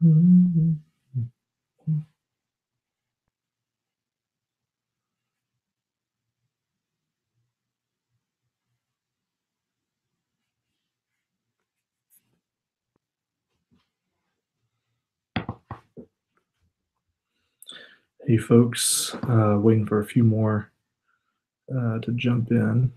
Hey, folks, waiting for a few more to jump in.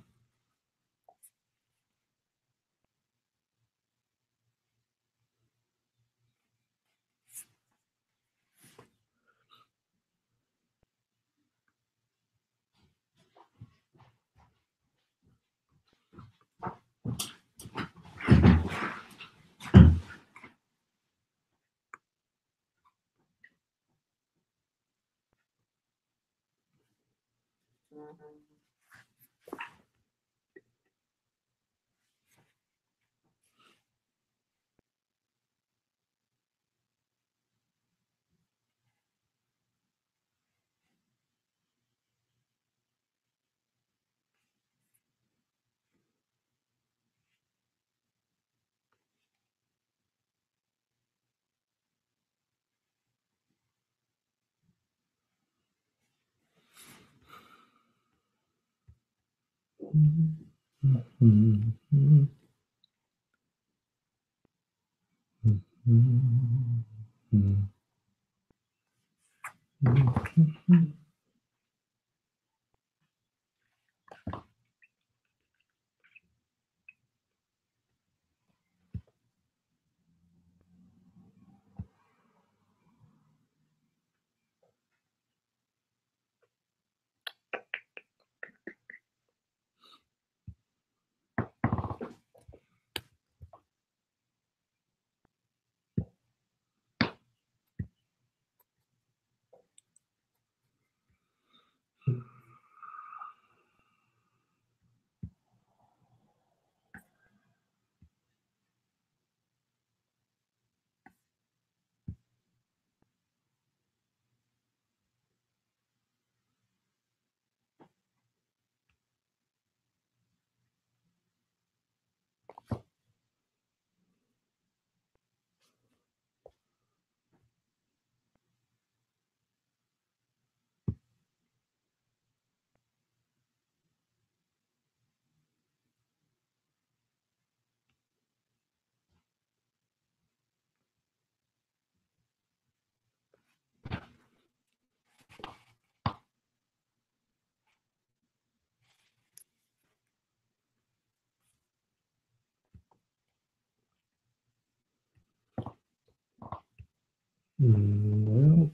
Well,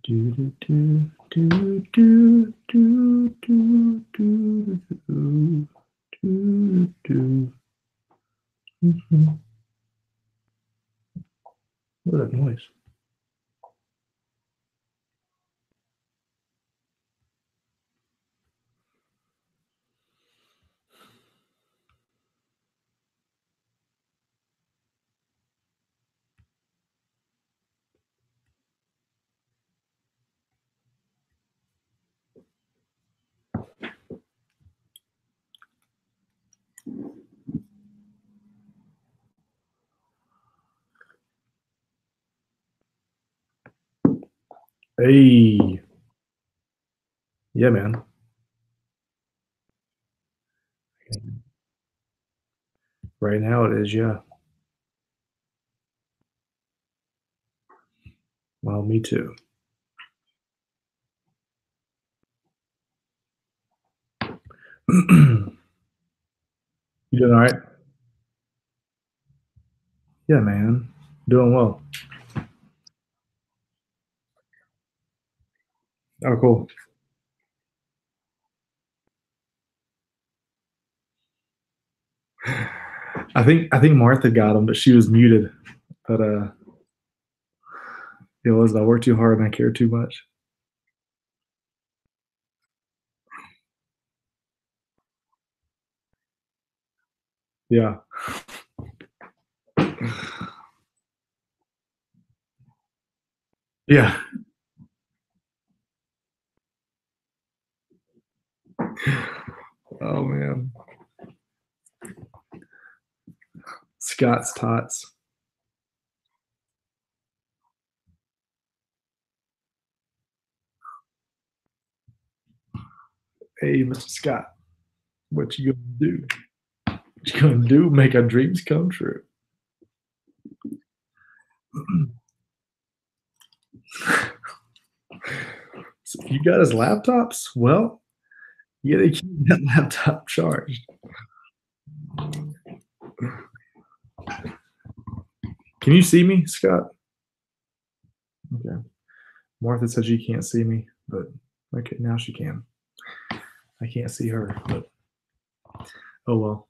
do do do do do do do do do do do. What a noise! Hey, yeah, man. Right now it is, yeah. Well, me too. You doing all right? Yeah, man. Doing well. Oh, cool. I think Martha got them, but she was muted. But it was I worked too hard and I cared too much. Yeah. Yeah. Oh man, Scott's tots. Hey, Mr. Scott, what you gonna do? What you gonna do? Make our dreams come true. So you got his laptops? Well, you gotta keep that laptop charged. Can you see me, Scott? Okay. Martha says she can't see me, but okay, now she can. I can't see her, but oh well.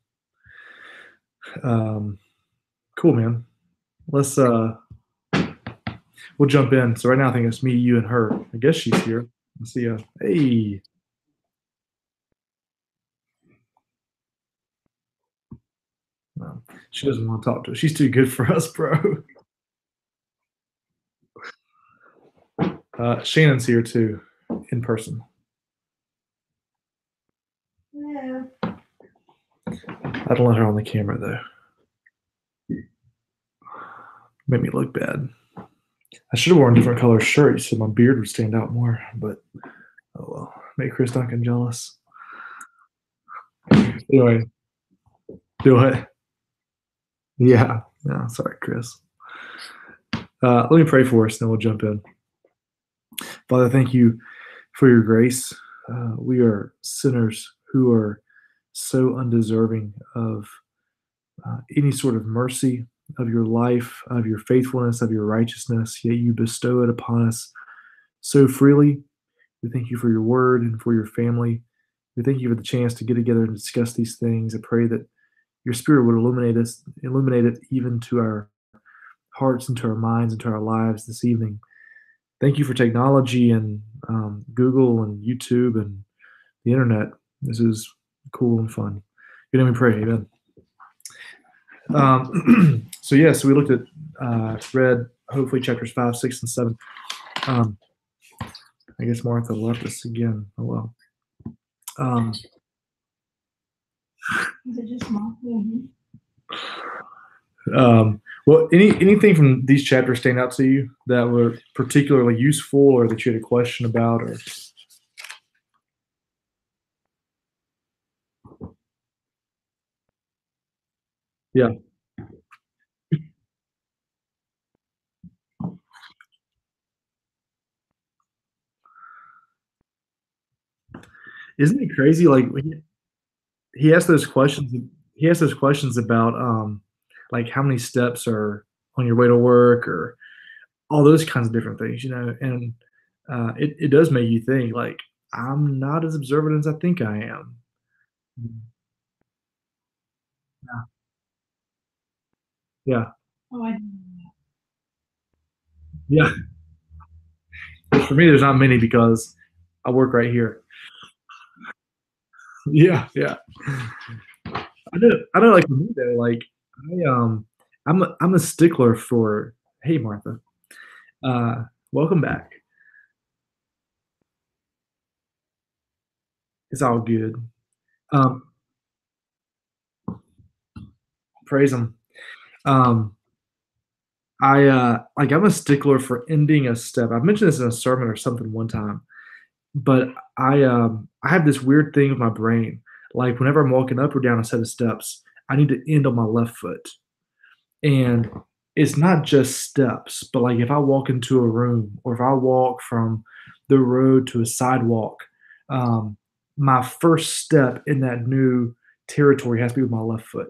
Um, cool, man. Let's we'll jump in. So right now I think it's me, you, and her. I guess she's here. Let's see ya. Hey. No, she doesn't want to talk to us. She's too good for us, bro. Shannon's here too, in person. Yeah. I don't let her on the camera though. Made me look bad. I should have worn a different color shirt so my beard would stand out more, but oh well. Make Chris Duncan jealous. Anyway, do it. Yeah. Yeah. Sorry, Chris. Let me pray for us, and then we'll jump in. Father, thank you for your grace. We are sinners who are so undeserving of any sort of mercy, of your life, of your faithfulness, of your righteousness, yet you bestow it upon us so freely. We thank you for your word and for your family. We thank you for the chance to get together and discuss these things. I pray that your spirit would illuminate it even to our hearts and to our minds and to our lives this evening. Thank you for technology and Google and YouTube and the internet. This is cool and fun. Good name we pray. Amen. So we looked at, read hopefully chapters 5, 6, and 7. I guess Martha left us again. Oh well. Is it just mom? Well, anything from these chapters stand out to you that were particularly useful, or that you had a question about, or? Yeah. Isn't it crazy? Like he asked those questions. He asked those questions about like how many steps are on your way to work, or all those kinds of different things, and it does make you think, like, I'm not as observant as I think I am. Yeah, Oh, I yeah. For me, there's not many because I work right here. Yeah, yeah. I know. Like for me though, like I'm a stickler for. Hey, Martha. Welcome back. It's all good. Um, praise him. Um, I'm a stickler for ending a step. I've mentioned this in a sermon or something one time, but I have this weird thing with my brain. Like whenever I'm walking up or down a set of steps, I need to end on my left foot. And it's not just steps, but like if I walk into a room or if I walk from the road to a sidewalk, um, my first step in that new territory has to be with my left foot.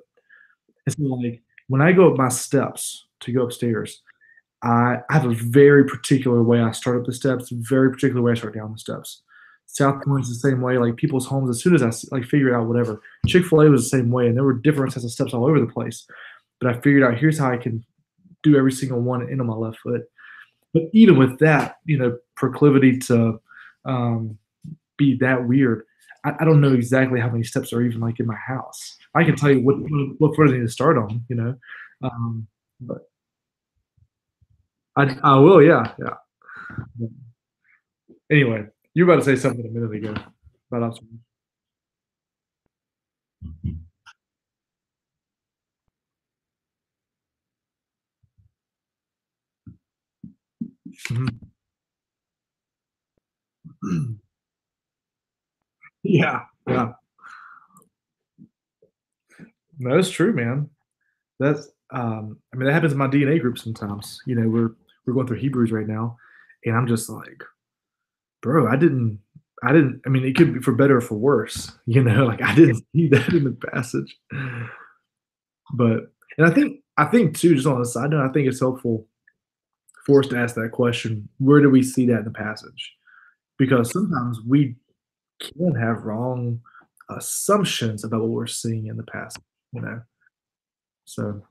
And so like when I go up my steps to go upstairs, I have a very particular way I start up the steps, very particular way I start down the steps. South Point's the same way. Like people's homes, as soon as like figure it out, whatever. Chick-fil-A was the same way, and there were different sets of steps all over the place. But I figured out here's how I can do every single one and end on my left foot. But even with that, proclivity to um, be that weird, I don't know exactly how many steps are even like in my house. I can tell you what foot I need to start on, but I will, yeah, yeah. Anyway, you were about to say something a minute ago about observation. Mhm. Yeah, yeah. No, that's true, man. That's I mean, that happens in my DNA group sometimes. You know, we're going through Hebrews right now, and I'm just like, bro, I didn't I mean, it could be for better or for worse, you know, like I didn't see that in the passage. But and I think too, just on a side note, I think it's helpful for us to ask that question, where do we see that in the passage? Because sometimes we can have wrong assumptions about what we're seeing in the passage, you know. So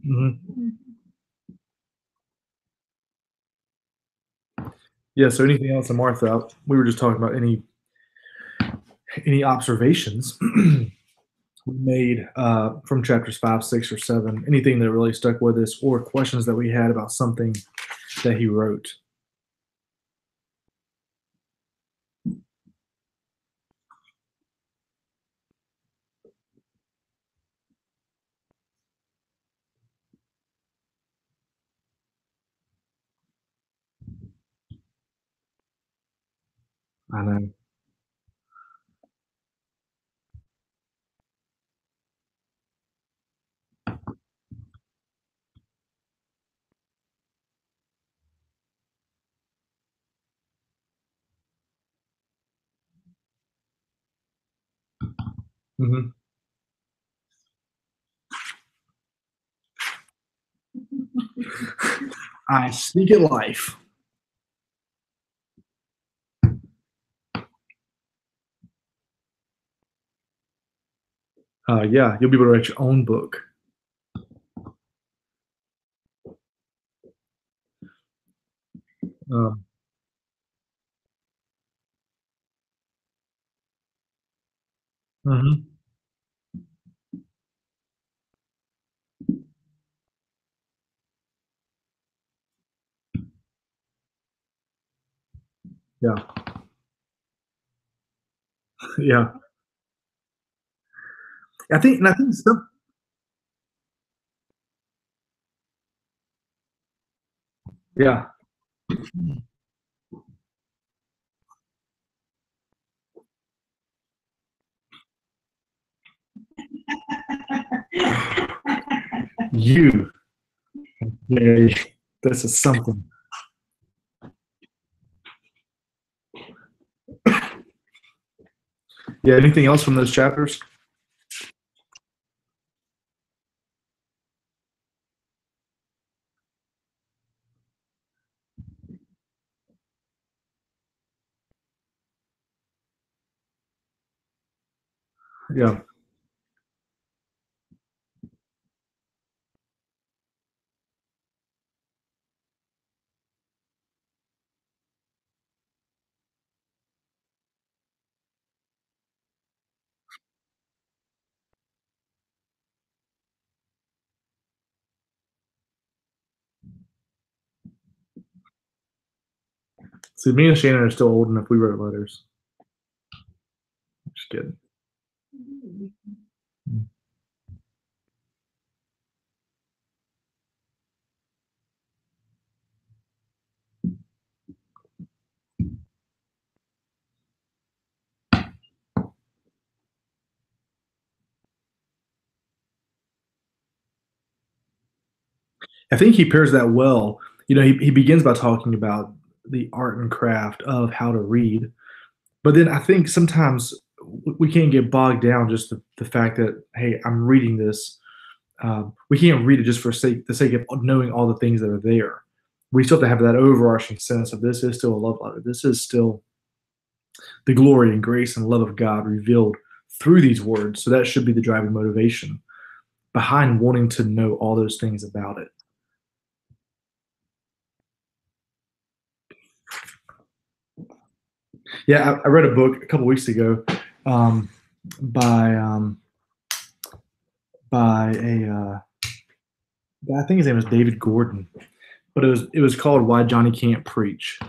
mhm. Mhm. Yeah, so anything else on Martha? We were just talking about any observations we made from chapters 5, 6, or 7, anything that really stuck with us, or questions that we had about something that he wrote. I know. Hmm. I speak at life. Yeah, you'll be able to write your own book. Um, mhm. Yeah, yeah. I think some. Yeah, you. Yeah, this is something. Yeah. Anything else from those chapters? Yeah. See, me and Shannon are still old enough. We wrote letters. Just kidding. I think he pairs that well. You know, he begins by talking about the art and craft of how to read, but then I think sometimes we can't get bogged down just the fact that hey, I'm reading this. We can't read it just for the sake of knowing all the things that are there. We still have to have that overarching sense of this is still a love letter. This is still the glory and grace and love of God revealed through these words. So that should be the driving motivation behind wanting to know all those things about it. Yeah, I read a book a couple weeks ago um, by by I think his name was David Gordon, but it was called Why Johnny Can't Preach,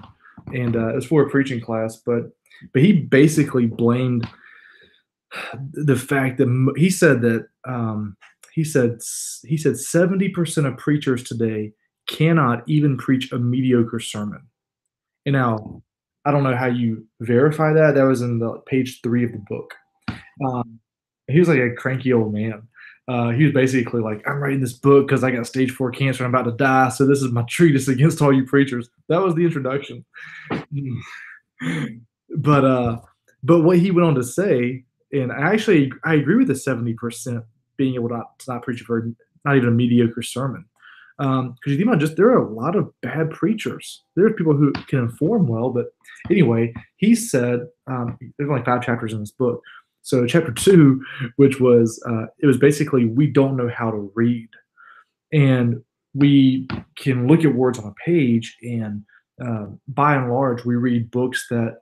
and it was for a preaching class. But he basically blamed the fact that he said that he said 70% of preachers today cannot even preach a mediocre sermon. And now I don't know how you verify that. That was in the page 3 of the book. Um, he was like a cranky old man. He was basically like, I'm writing this book because I got stage 4 cancer and I'm about to die. So this is my treatise against all you preachers. That was the introduction. but but what he went on to say, and I agree with the 70% being able to not preach a very not even a mediocre sermon. Because you think about just there are a lot of bad preachers. There are people who can inform well, but anyway, he said there's only 5 chapters in this book. So chapter 2, which was it was basically we don't know how to read, and we can look at words on a page, and by and large, we read books that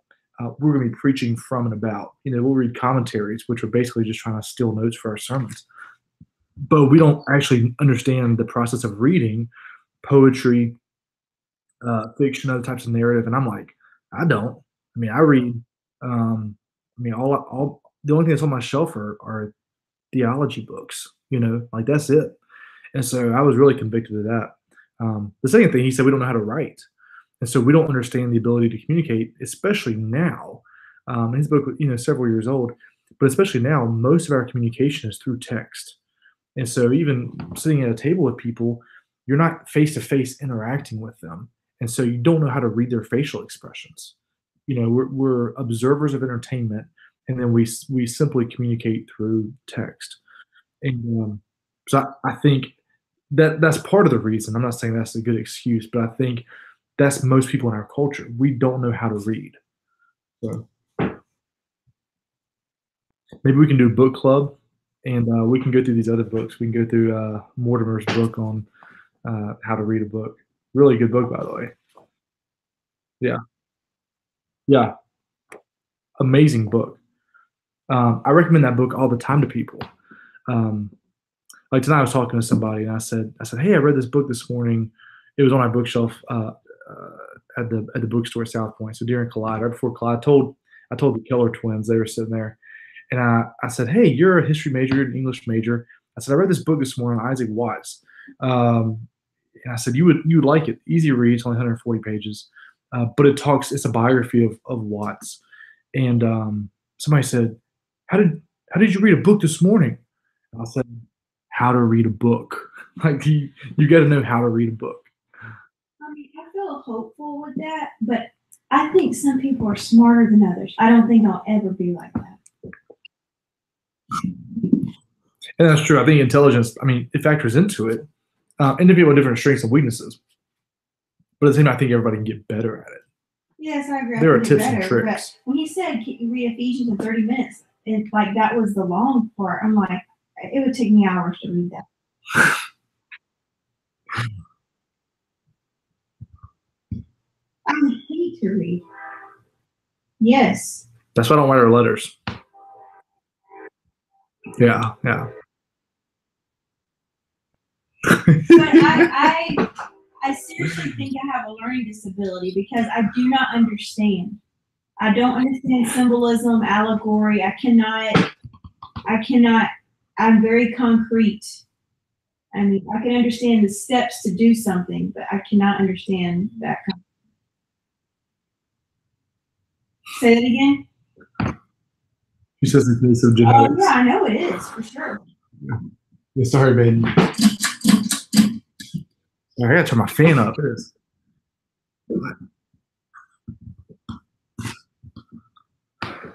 we're going to be preaching from and about. We'll read commentaries, which are basically just trying to steal notes for our sermons, but we don't actually understand the process of reading poetry, fiction, other types of narrative. And I'm like, I don't. I mean, I read. I mean, all the only thing that's on my shelf are theology books. Like that's it. And so I was really convicted of that. The second thing he said, we don't know how to write, and so we don't understand the ability to communicate, especially now. His book, several years old, but especially now, most of our communication is through text. And so even sitting at a table with people, you're not face to face interacting with them. And so you don't know how to read their facial expressions. We're observers of entertainment, and then we simply communicate through text. And so I think that's part of the reason. I'm not saying that's a good excuse, but I think that's most people in our culture. We don't know how to read. So maybe we can do a book club, and we can go through these other books. We can go through Mortimer's book on how to read a book. Really good book, by the way. Yeah, yeah, amazing book. I recommend that book all the time to people. Um, like tonight, I was talking to somebody, and I said, hey, I read this book this morning. It was on our bookshelf at the bookstore at South Point. So during Collide, right before Collide, I told the Keller twins, they were sitting there, and I said, hey, you're a history major, an English major. I said, I read this book this morning on Isaac Watts. And I said, you would like it. Easy read, it's only 140 pages. But it's a biography of Watts. And somebody said, how did you read a book this morning? And I said, how to read a book. Like you got to know how to read a book. I mean, I feel hopeful with that, but I think some people are smarter than others. I don't think I'll ever be like that. And that's true. I think intelligence, I mean, it factors into it. And people have different strengths and weaknesses. But at the same time, I think everybody can get better at it. Yes, I agree. There are I tips better, and tricks. But when he said read Ephesians in 30 minutes, and like that was the long part, I'm like, it would take me hours to read that. I hate to read. Yes. That's why I don't write our letters. Yeah, yeah. But I seriously think I have a learning disability because I do not understand. I don't understand symbolism, allegory. I cannot, I'm very concrete. I mean, I can understand the steps to do something, but I cannot understand that. Say it again. She says it's case of Oh, genetics. yeah, I know it is, for sure. Yeah, sorry, baby. I gotta turn my fan up. It is.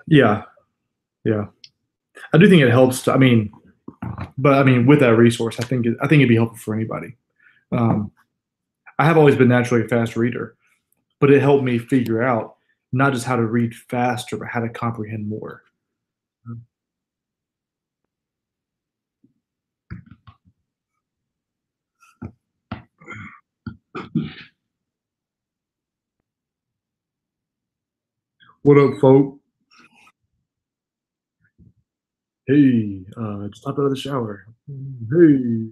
Yeah, yeah. I do think it helps. With that resource, I think it'd be helpful for anybody. I have always been naturally a fast reader, but it helped me figure out not just how to read faster, but how to comprehend more. What up, folk? Hey, just hopped out of the shower. Hey.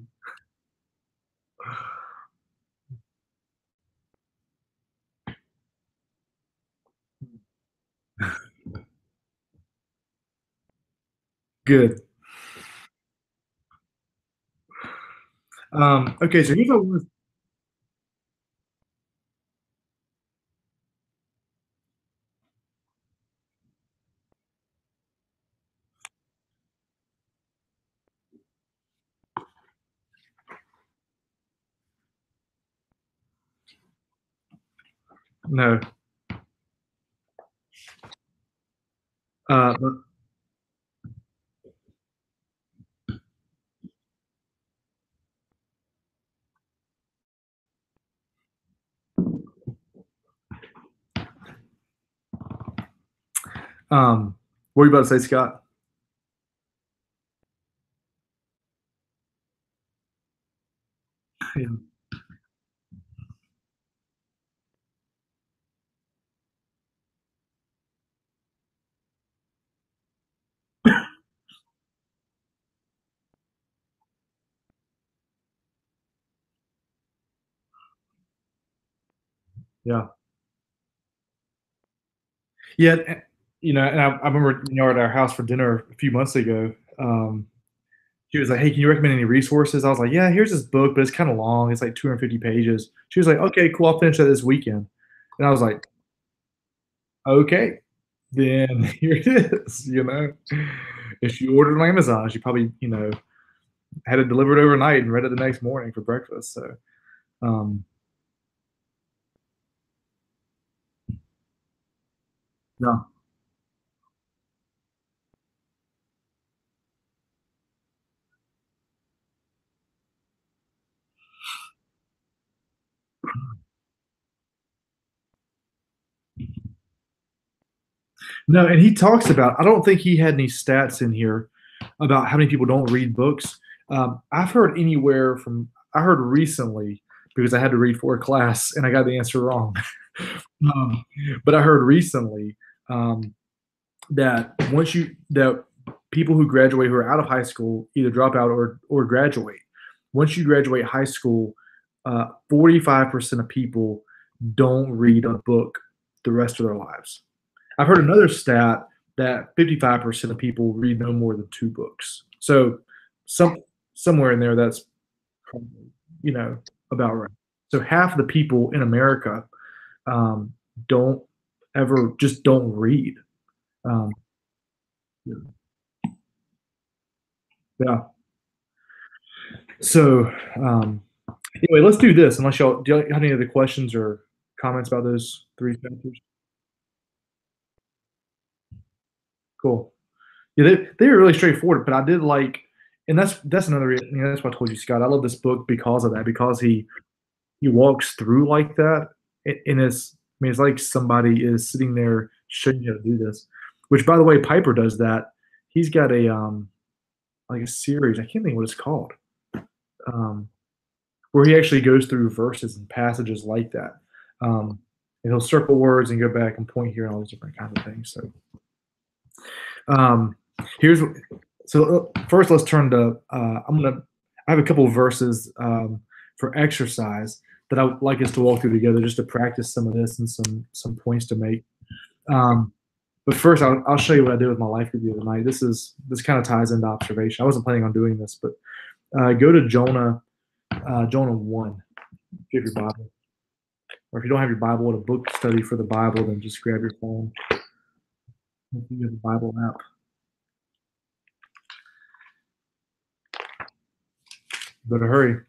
Good. Okay, so here's what was no. But, what were you about to say, Scott? Yeah. Yeah. Yeah. And I remember, at our house for dinner a few months ago. She was like, "Hey, can you recommend any resources?" I was like, "Yeah, here's this book, but it's kind of long. It's like 250 pages." She was like, "Okay, cool. I'll finish that this weekend." And I was like, "Okay, then here it is." If she ordered on Amazon, she probably, had it delivered overnight and read it the next morning for breakfast. So, um, no, no. And he talks about. I don't think he had any stats in here about how many people don't read books. I've heard anywhere from. I heard recently because I had to read for a class and I got the answer wrong. um, but I heard recently um, that people who graduate who are out of high school either drop out or graduate. Once you graduate high school, 45% of people don't read a book the rest of their lives. I've heard another stat that 55% of people read no more than two books. So some somewhere in there that's probably, about right. So half of the people in America um, don't don't read. Um, yeah. So anyway, let's do this. Unless y'all do you have any other questions or comments about those three chapters? Cool. Yeah, they were really straightforward, but I did like, and that's another reason. That's why I told you, Scott. I love this book because of that. Because he walks through like that, and it's like somebody is sitting there showing you how to do this. Which, by the way, Piper does that. He's got a like a series. I can't think what it's called. Um, where he actually goes through verses and passages like that. Um, and he'll circle words and go back and point here and all these different kinds of things. So um, here's first let's turn to I have a couple of verses for exercise that I would like us to walk through together just to practice some of this and some points to make. Um, but first, I'll show you what I did with my life group the other night. This kind of ties into observation. I wasn't planning on doing this, but go to Jonah 1, if you have your Bible. Or if you don't have your Bible, a book study for the Bible, then just grab your phone. If you have the Bible app. Better hurry.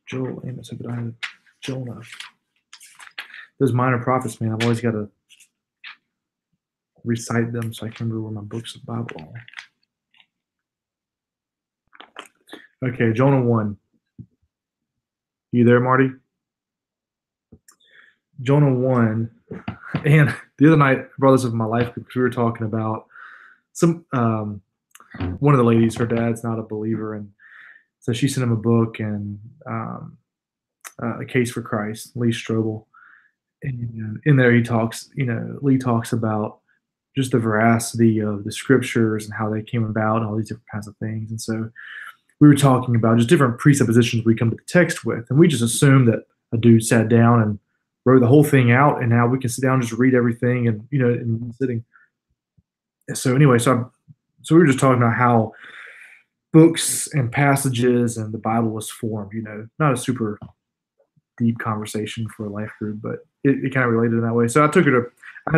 Joel, Amos, Obadiah, Jonah. Those minor prophets, man, I've always got to recite them so I can remember where my books of the Bible are. Okay, Jonah 1. You there, Marty? Jonah 1. And the other night, I brought this up in my life because we were talking about some one of the ladies, her dad's not a believer, and so she sent him a book and A Case for Christ, Lee Strobel. And in there, Lee talks about just the veracity of the scriptures and how they came about and all these different kinds of things. And so we were talking about just different presuppositions we come to the text with. And we just assumed that a dude sat down and wrote the whole thing out, and now we can sit down and just read everything, and in one sitting. So anyway, so we were just talking about how books and passages and the Bible was formed. Not a super deep conversation for a life group, but it kind of related in that way. So I had to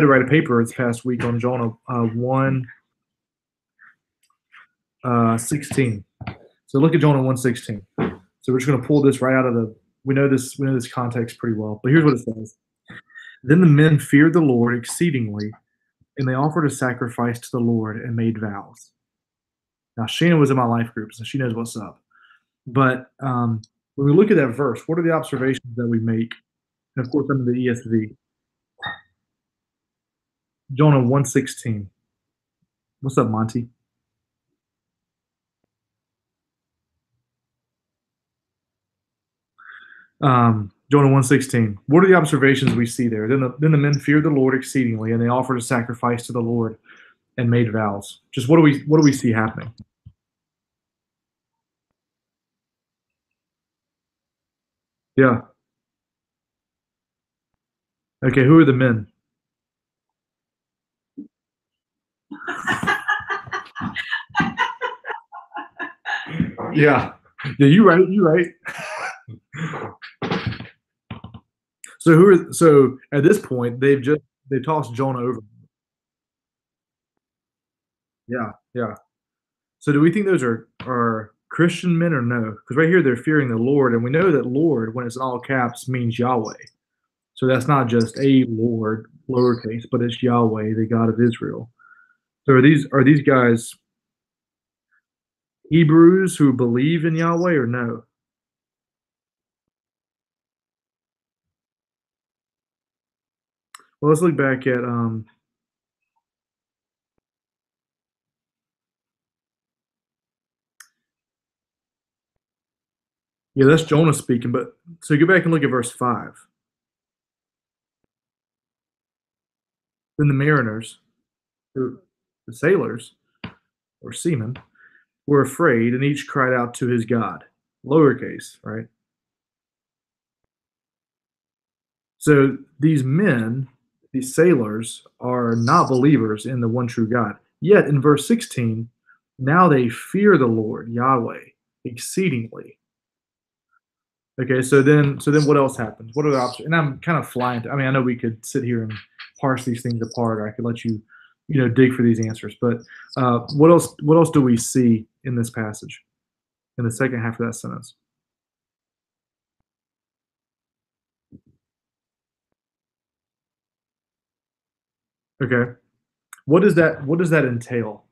write a paper this past week on Jonah 1:16. So look at Jonah 1:16. So we're just going to pull this right out of we know this context pretty well, but here's what it says. Then the men feared the Lord exceedingly, and they offered a sacrifice to the Lord and made vows. Now, Sheena was in my life group, so she knows what's up. But when we look at that verse, what are the observations that we make? And of course, I'm in the ESV. Jonah 1:16. What's up, Monty? Jonah 1:16. What are the observations we see there? Then the men feared the Lord exceedingly, and they offered a sacrifice to the Lord and made vows. Just what do we see happening? Yeah. Okay, who are the men? Yeah. Yeah, you right. So at this point they've tossed Jonah over. Yeah, yeah. So do we think those are Christian men or no? Because right here they're fearing the Lord, and we know that Lord, when it's in all caps, means Yahweh. So that's not just a Lord, lowercase, but it's Yahweh, the God of Israel. So are these guys Hebrews who believe in Yahweh or no? Well, let's look back at yeah, that's Jonah speaking. But so go back and look at verse 5. Then the mariners, the sailors or seamen, were afraid, and each cried out to his God. Lowercase, right? So these men, these sailors, are not believers in the one true God. Yet in verse 16, now they fear the Lord, Yahweh, exceedingly. Okay, so then what else happens? What are the options? And I'm kind of flying. I mean, I know we could sit here and parse these things apart, or I could let you, dig for these answers. But what else? What else do we see in this passage, in the second half of that sentence? Okay, what does that entail?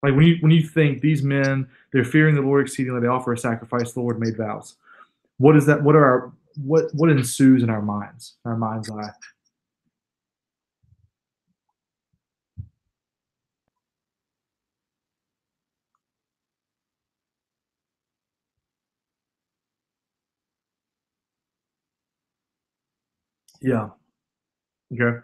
Like when you think these men, they're fearing the Lord exceedingly, they offer a sacrifice, the Lord made vows. What is that? What ensues in our minds, our mind's eye? Yeah. Okay.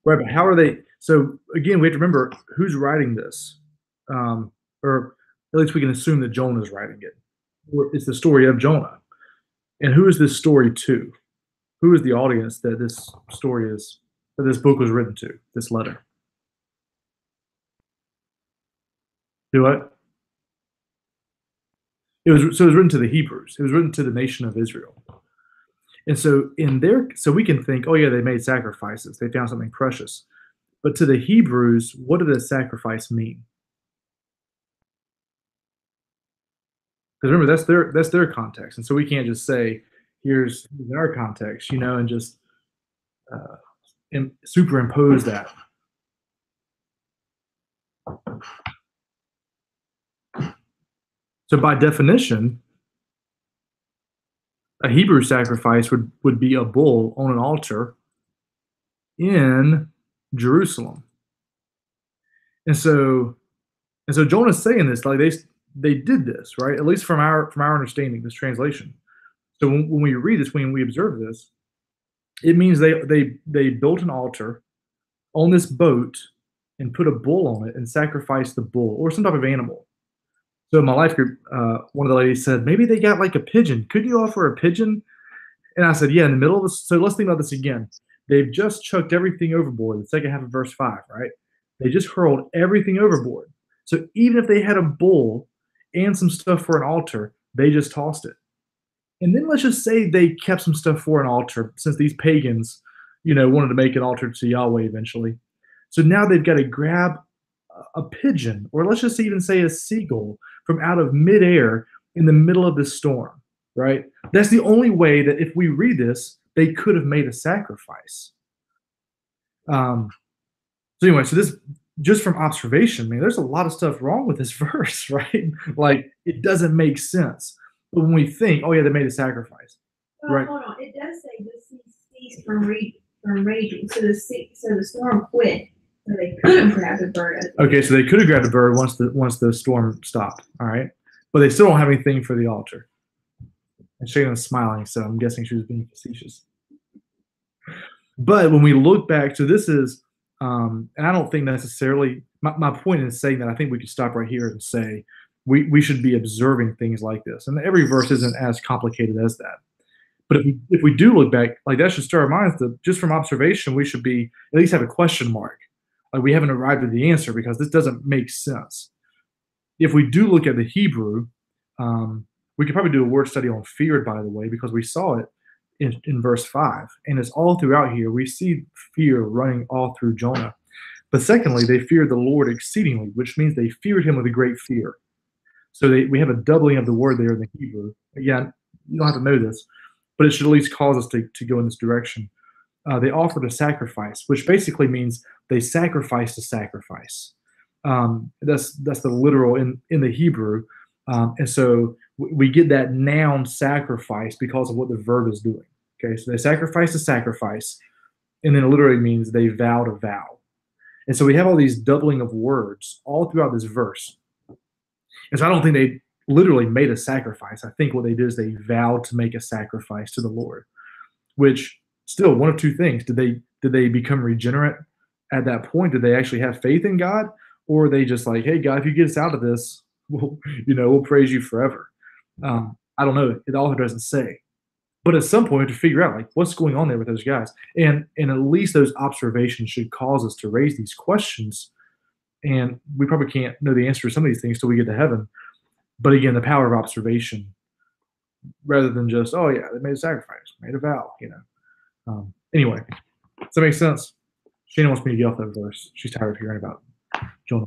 Right, but how are they? So again, we have to remember who's writing this, or at least we can assume that Jonah is writing it. It's the story of Jonah, and who is this story to? Who is the audience that this book was written to? This letter. Do what? It was written to the Hebrews. It was written to the nation of Israel. And so we can think, oh yeah, they made sacrifices. They found something precious. But to the Hebrews, what did a sacrifice mean? Because remember, that's their context, and so we can't just say, here's our context, and just uh, superimpose that. So by definition, a Hebrew sacrifice would be a bull on an altar in Jerusalem. And so Jonah's saying this, like they did this, right? At least from our understanding, this translation. So when we read this, when we observe this, it means they built an altar on this boat and put a bull on it and sacrificed the bull or some type of animal. So in my life group, one of the ladies said, maybe they got like a pigeon. Couldn't you offer a pigeon? And I said, yeah, in the middle of this. So let's think about this again. They've just chucked everything overboard. The second half of verse 5, right? They just hurled everything overboard. So even if they had a bull and some stuff for an altar, they just tossed it. And then let's just say they kept some stuff for an altar, since these pagans, wanted to make an altar to Yahweh eventually. So now they've got to grab a pigeon, or let's just even say a seagull, from out of midair in the middle of this storm, right? That's the only way that if we read this, they could have made a sacrifice. So anyway, so this, just from observation, man, there's a lot of stuff wrong with this verse, right? Like, it doesn't make sense. But when we think, oh yeah, they made a sacrifice, right? Hold on. It does say the sea ceased from raging, so the storm quit. So they could have grabbed a bird. Okay, so they could have grabbed a bird once the storm stopped. All right, but they still don't have anything for the altar. And Shayna's smiling, so I'm guessing she was being facetious. But when we look back, so this is, and I don't think necessarily, my point in saying that, I think we could stop right here and say we should be observing things like this. And every verse isn't as complicated as that. But if we do look back, like, that should stir our minds that just from observation, we should be at least have a question mark. Like, we haven't arrived at the answer because this doesn't make sense. If we do look at the Hebrew, we could probably do a word study on feared, by the way, because we saw it in verse 5. And it's all throughout here. We see fear running all through Jonah. But secondly, they feared the Lord exceedingly, which means they feared him with a great fear. So we have a doubling of the word there in the Hebrew. Again, you don't have to know this, but it should at least cause us to go in this direction. They offered a sacrifice, which basically means they sacrificed a sacrifice. That's the literal in the Hebrew. And so we get that noun sacrifice because of what the verb is doing. Okay, so they sacrificed a sacrifice, and then it literally means they vowed a vow. And so we have all these doubling of words all throughout this verse. And so I don't think they literally made a sacrifice. I think what they did is they vowed to make a sacrifice to the Lord, which still one of two things. Did they become regenerate at that point? Did they actually have faith in God? Or are they just like, hey, God, if you get us out of this, we'll praise you forever. I don't know. The author doesn't say. But at some point, to figure out, like, what's going on there with those guys. And at least those observations should cause us to raise these questions. And we probably can't know the answer to some of these things till we get to heaven. But again, the power of observation, rather than just, oh yeah, they made a sacrifice, made a vow, Anyway, does that make sense? Shana wants me to get off that verse. She's tired of hearing about Jonah.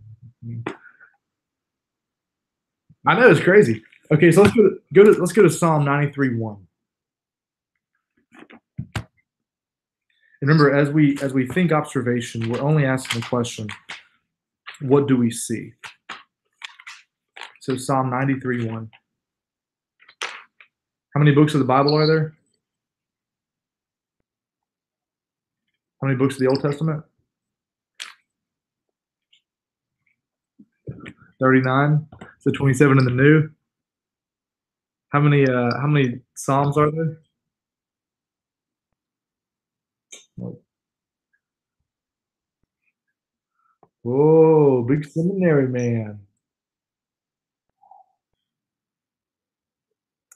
I know, it's crazy. Okay, so let's go to Psalm 93:1. Remember, as we think observation, we're only asking the question, what do we see? So Psalm 93:1. How many books of the Bible are there? How many books of the Old Testament? 39. So 27 in the New. How many Psalms are there? Whoa, big seminary man.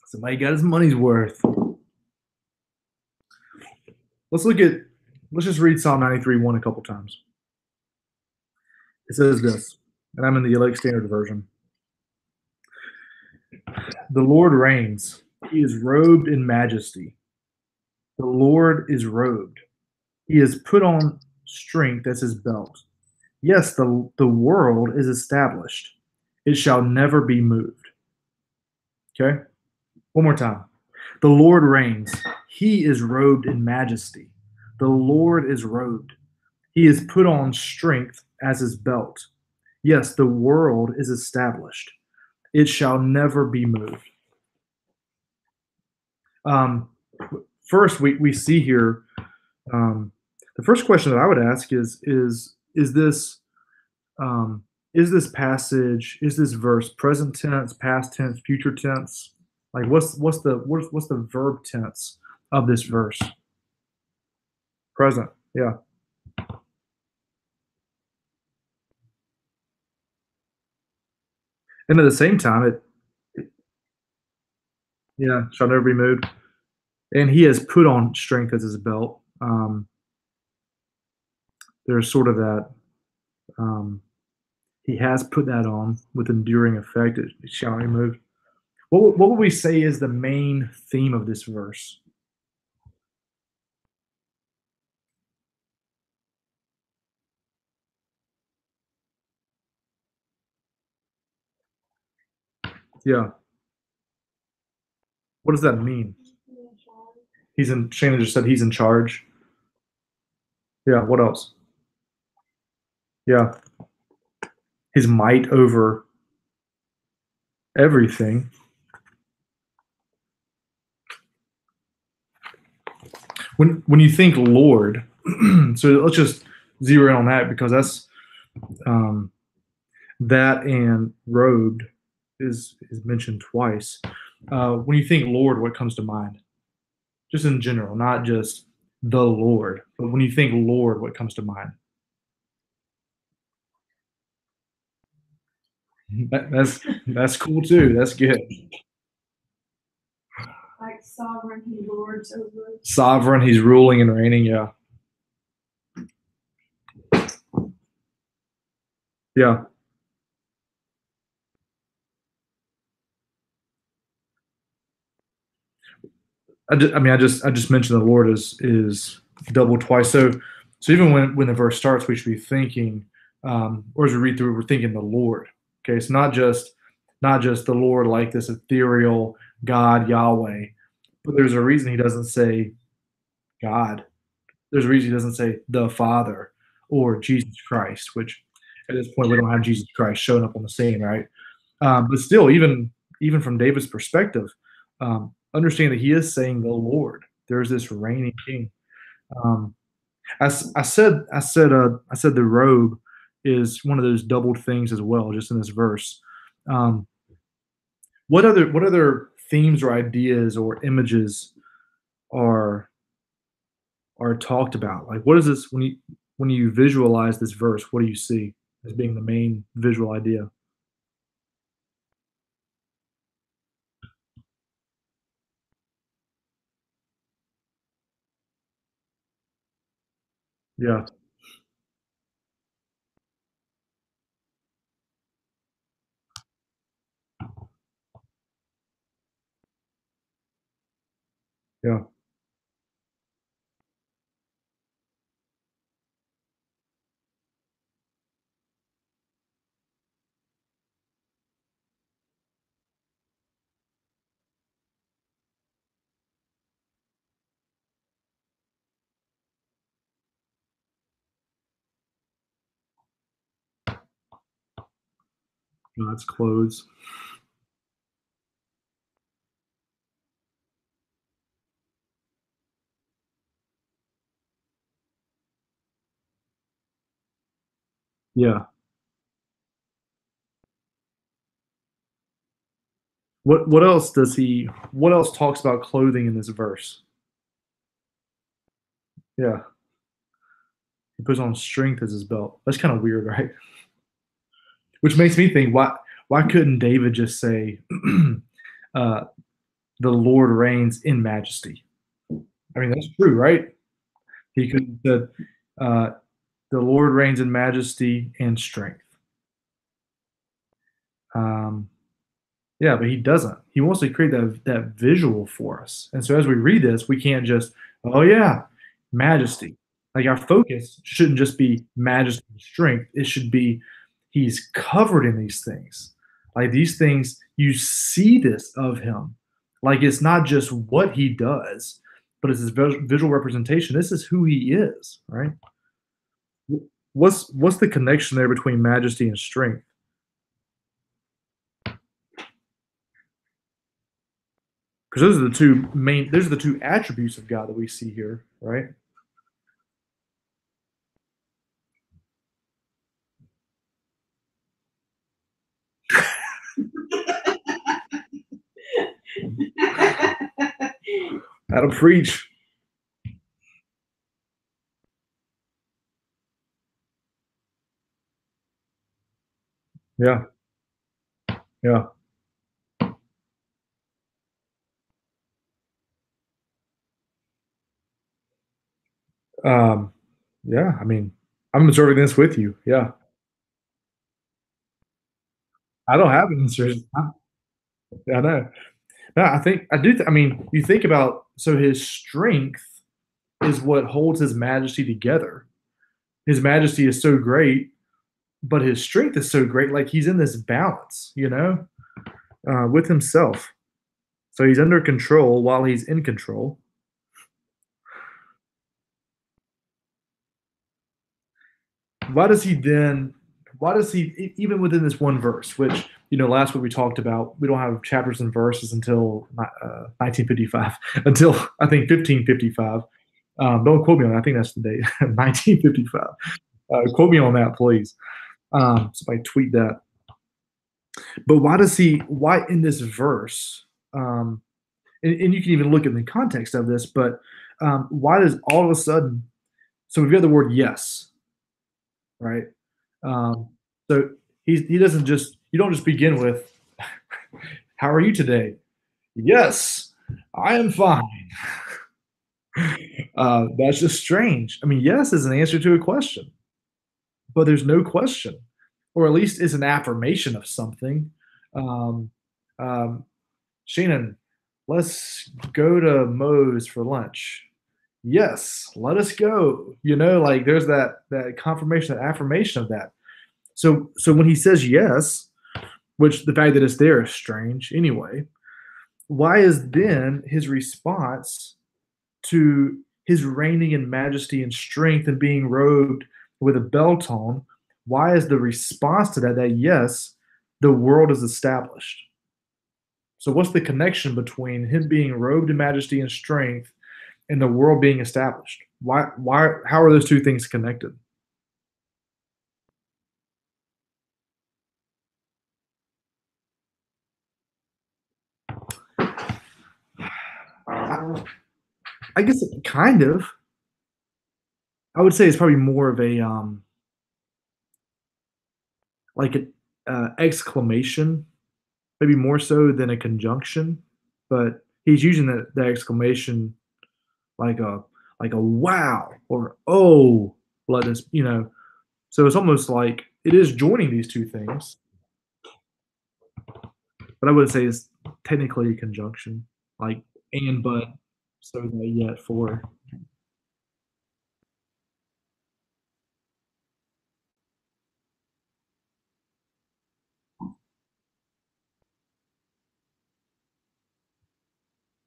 Somebody got his money's worth. Let's just read Psalm 93:1 a couple times. It says this, and I'm in the Elect Standard Version. The Lord reigns. He is robed in majesty. The Lord is robed. He has put on strength as his belt. Yes, the world is established. It shall never be moved. Okay? One more time. The Lord reigns. He is robed in majesty. The Lord is robed. He has put on strength as his belt. Yes, the world is established. It shall never be moved. First, we see here, the The first question that I would ask um, is this passage, is this verse present tense, past tense, future tense? Like what's the verb tense of this verse? Present. Yeah. And at the same time, yeah, shall never be moved. And he has put on strength as his belt. There's sort of that. Um, he has put that on with enduring effect. It shall not be moved. What would we say is the main theme of this verse? Yeah. What does that mean? He's in. Shana just said he's in charge. Yeah. What else? Yeah. His might over everything. When you think Lord, so let's just zero in on that because that's um, that and robed is mentioned twice. When you think Lord, what comes to mind? Just in general, not just the Lord, but when you think Lord, what comes to mind? That's cool too. That's good. Like sovereign, he lords over. Sovereign, he's ruling and reigning. Yeah, yeah. I just mentioned the Lord is doubled twice. So even when the verse starts, we should be thinking, or as we read through, we're thinking the Lord. Okay, it's not just the Lord like this ethereal God Yahweh, but there's a reason he doesn't say God. There's a reason he doesn't say the Father or Jesus Christ, which at this point we don't have Jesus Christ showing up on the scene, right? But still, even from David's perspective, understand that he is saying the Lord. There's this reigning King. Um, I said the robe is one of those doubled things as well, just in this verse. Um, what other themes or ideas or images are are talked about? Like, what is this when you visualize this verse? What do you see as being the main visual idea? Yeah, yeah, God's clothes. Yeah. What else does he? What else talks about clothing in this verse? Yeah, he puts on strength as his belt. That's kind of weird, right? Which makes me think, why couldn't David just say, uh, "The Lord reigns in majesty"? I mean, that's true, right? He could have said, uh, "The Lord reigns in majesty and strength." Um, yeah, but he doesn't. He wants to create that visual for us, and so as we read this, we can't just, "Oh yeah, majesty." Like our focus shouldn't just be majesty and strength. It should be he's covered in these things. Like these things, you see this of him. Like it's not just what he does, but it's his visual representation. This is who he is, right? What's the connection there between majesty and strength? Because those are the two attributes of God that we see here, right? That'll preach. Yeah, yeah. Um, yeah, I mean, I'm observing this with you. Yeah. I don't have answers. I know. No, I think I do. I mean, you think about so his strength is what holds his majesty together. His majesty is so great, but his strength is so great. Like he's in this balance, with himself. So he's under control while he's in control. Why does he then? Why does he even within this one verse, which last week we talked about, we don't have chapters and verses until 1955, until I think 1555. Don't quote me on that. I think that's the date, 1955. Quote me on that, please. Somebody tweet that. But why does he? Why in this verse? Um, and you can even look at the context of this. But why does all of a sudden? So we've got the word yes, right? Um, so he doesn't just you don't just begin with how are you today? Yes, I am fine. That's just strange. I mean, yes is an answer to a question, but there's no question, or at least it's an affirmation of something. Um, um, Shannon, let's go to Moe's for lunch. Yes, let us go. Like there's that confirmation, that affirmation of that. So when he says yes, which the fact that it's there is strange anyway, why is then his response to his reigning in majesty and strength and being robed with a belt on, why is the response to that yes, the world is established? So what's the connection between him being robed in majesty and strength and the world being established? Why how are those two things connected? I, I guess kind of. I would say it's probably more of a like an exclamation, maybe more so than a conjunction. But he's using the exclamation like a wow or oh, let us. So it's almost like it is joining these two things, but I wouldn't say it's technically a conjunction, like and but so that yet for.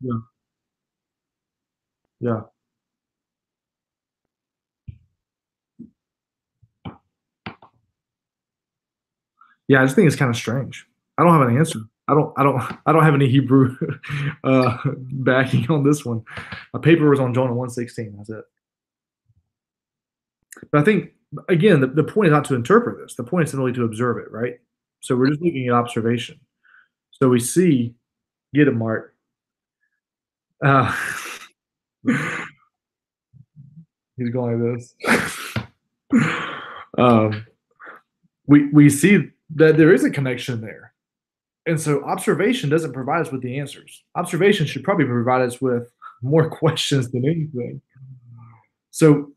Yeah, yeah, yeah. I just think it's kind of strange. I don't have an answer. I don't have any Hebrew backing on this one. My paper was on Jonah 1:16. That's it. But I think again, the point is not to interpret this. The point is really to observe it, right? So we're just looking at observation. So we see, get it, Mark. Uh, he's going like this. um, we see that there is a connection there, and so observation doesn't provide us with the answers. Observation should probably provide us with more questions than anything. So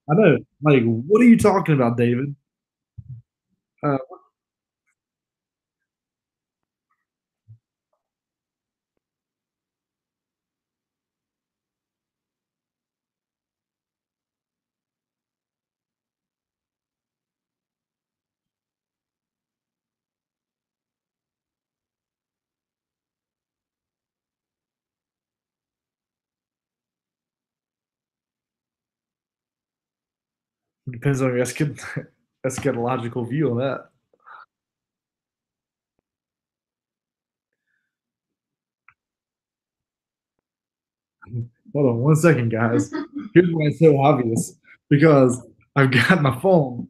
I know, like, what are you talking about, David? Uh, depends on your eschatological view on that. Hold on 1 second, guys. Here's why it's so obvious because I've got my phone.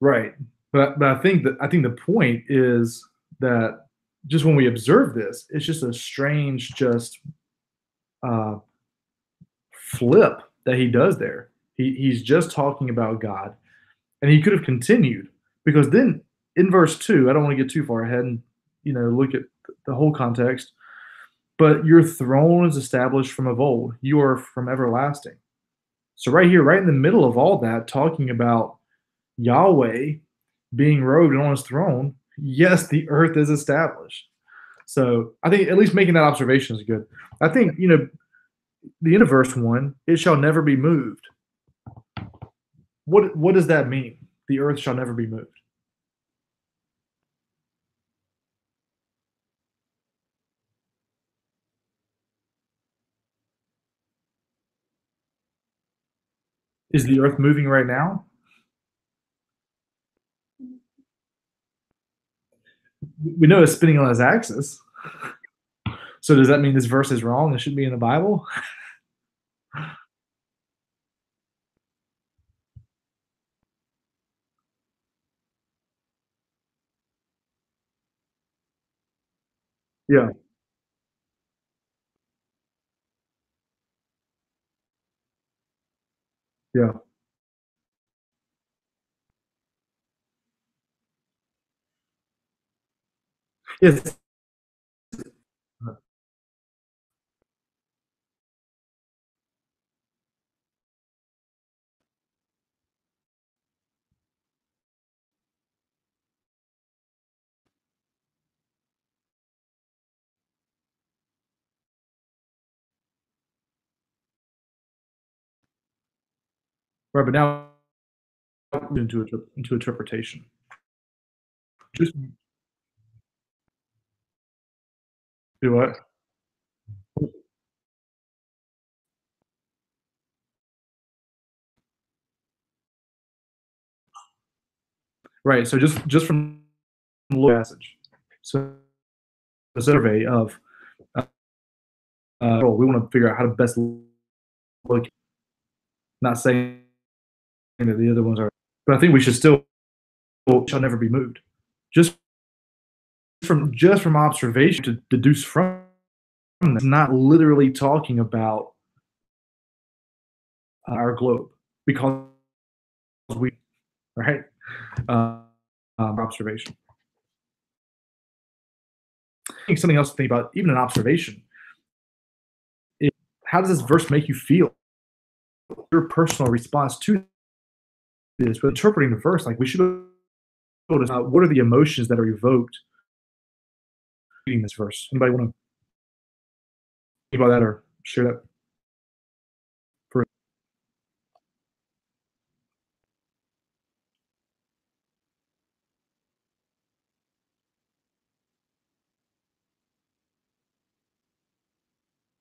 Right. But I think the point is that just when we observe this, it's just a strange just uh, flip that he does there. He's just talking about God, and he could have continued because then in verse 2, I don't want to get too far ahead and look at the whole context. But your throne is established from of old. You are from everlasting. So right here, right in the middle of all that, talking about Yahweh being robed and on his throne, yes, the earth is established. So I think at least making that observation is good. I think, the end of verse 1, it shall never be moved. What does that mean? The earth shall never be moved. Is the earth moving right now? We know it's spinning on its axis. So does that mean this verse is wrong? It shouldn't be in the Bible? Yeah, yeah. Yes. Right, but now into interpretation. Just do what? Right. So just from the passage. So a survey of we want to figure out how to best look. Not saying that the other ones are, but I think we should still shall never be moved. Just just from observation to deduce from that's not literally talking about our globe because we right uh, observation. I think something else to think about, even an observation. Is how does this verse make you feel? Your personal response to this, but interpreting the verse, like we should notice what are the emotions that are evoked reading this verse. Anybody want to think about that or share that? For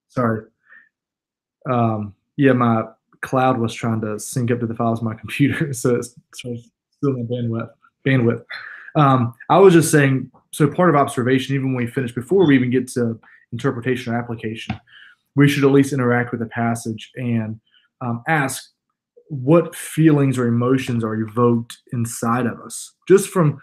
sorry, yeah, my cloud was trying to sync up to the files on my computer, so it's still in bandwidth. I was just saying, so part of observation, even when we finish, before we even get to interpretation or application, we should at least interact with the passage and ask what feelings or emotions are evoked inside of us just from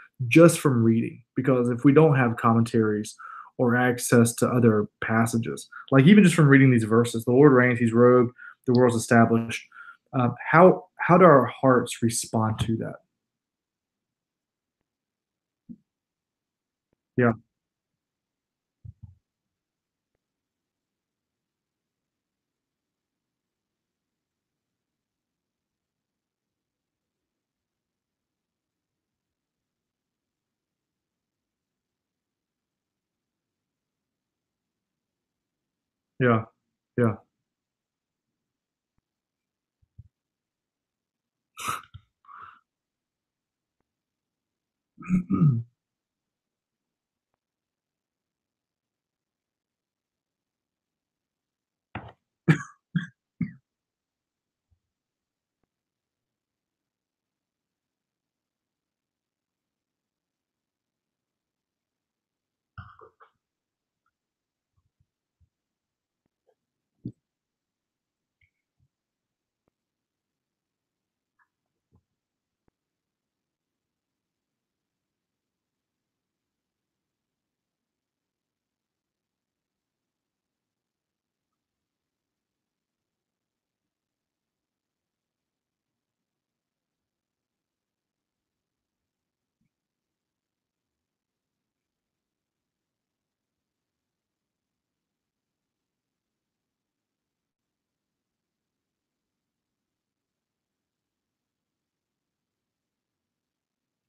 reading. Because if we don't have commentaries or access to other passages, like even just from reading these verses, the Lord reigns, He's robed, the world's established. How do our hearts respond to that? Yeah, yeah, yeah.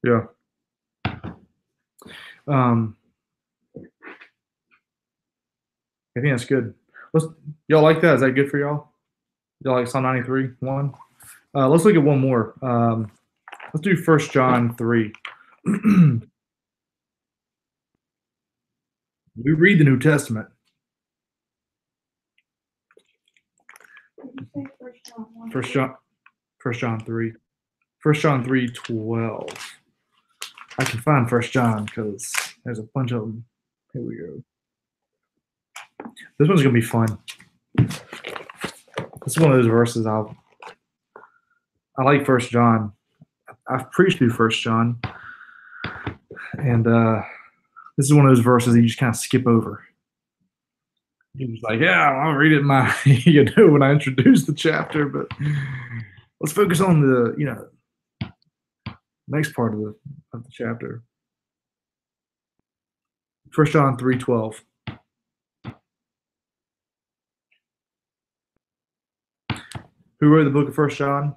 Yeah. Um, I think that's good. Y'all like that? Is that good for y'all? Y'all like Psalm 93, 1? Let's look at one more. Let's do 1 John 3. We read the New Testament. First John, 3. 1 John 3:12. I can find 1 John because there's a bunch of them. Here we go. This one's gonna be fun. This is one of those verses I like 1 John. I've preached through 1 John, and this is one of those verses that you just kind of skip over. You're just like, yeah, I'll read it in my, when I introduce the chapter, but let's focus on the, next part of the chapter. 1 John 3:12. Who wrote the book of 1 John?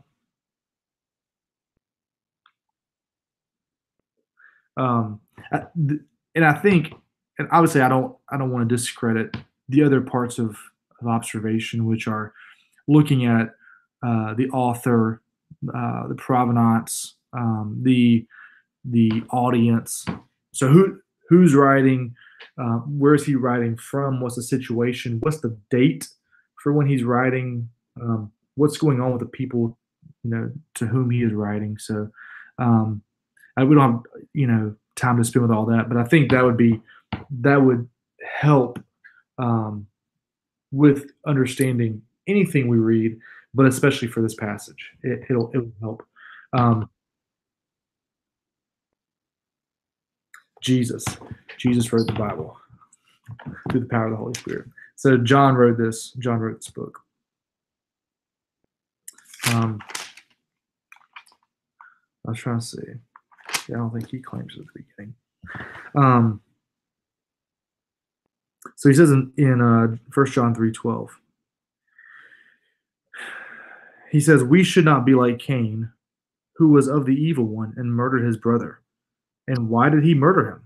And I think, and obviously, I don't want to discredit the other parts of observation, which are looking at the author, the provenance, the audience. So who's writing? Where is he writing from? What's the situation? What's the date for when he's writing? What's going on with the people, to whom he is writing? So we don't have time to spend with all that, but I think that would help with understanding anything we read, but especially for this passage, it will help. Jesus wrote the Bible through the power of the Holy Spirit. So John wrote this book. I was trying to see. Yeah, I don't think he claims it at the beginning. So he says in 1 John 3:12, he says, we should not be like Cain, who was of the evil one and murdered his brother. And why did he murder him?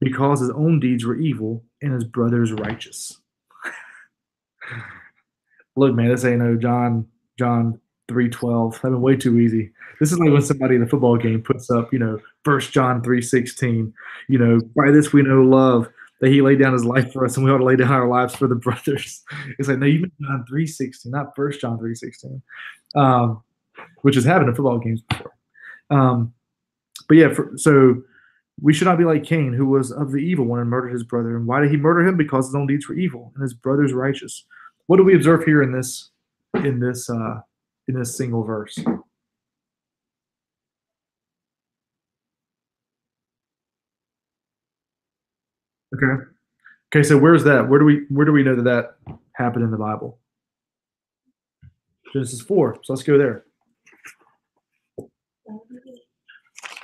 Because his own deeds were evil and his brother's righteous. Look, man, this ain't no John 3:12. That'd been way too easy. This is like when somebody in a football game puts up, 1 John 3:16. By this we know love, that he laid down his life for us, and we ought to lay down our lives for the brothers. It's like, no, you meant John 3:16, not 1 John 3:16, which has happened in football games before. But yeah, so we should not be like Cain, who was of the evil one and murdered his brother. And why did he murder him? Because his own deeds were evil and his brother's righteous. What do we observe here in this single verse? Okay. So where's that? Where do we know that happened in the Bible? Genesis 4. So let's go there.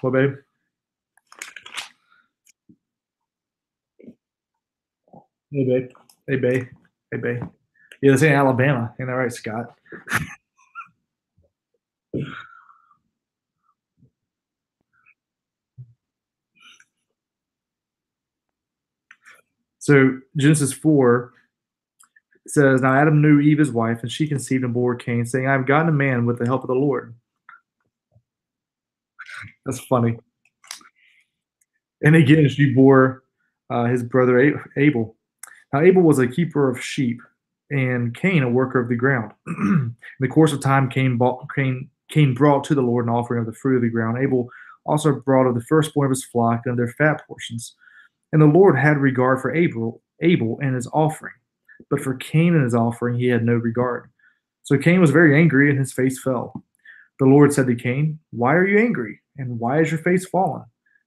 What, babe? Hey, babe. Hey, babe. Hey, babe. Yeah, this ain't Alabama. Ain't that right, Scott? So Genesis 4 says, now Adam knew Eve, his wife, and she conceived and bore Cain, saying, I have gotten a man with the help of the Lord. That's funny. And again, she bore his brother Abel. Now Abel was a keeper of sheep, and Cain a worker of the ground. In the course of time, Cain brought to the Lord an offering of the fruit of the ground. Abel also brought of the firstborn of his flock and of their fat portions. And the Lord had regard for Abel and his offering, but for Cain and his offering he had no regard. So Cain was very angry, and his face fell. The Lord said to Cain, why are you angry, and why is your face fallen?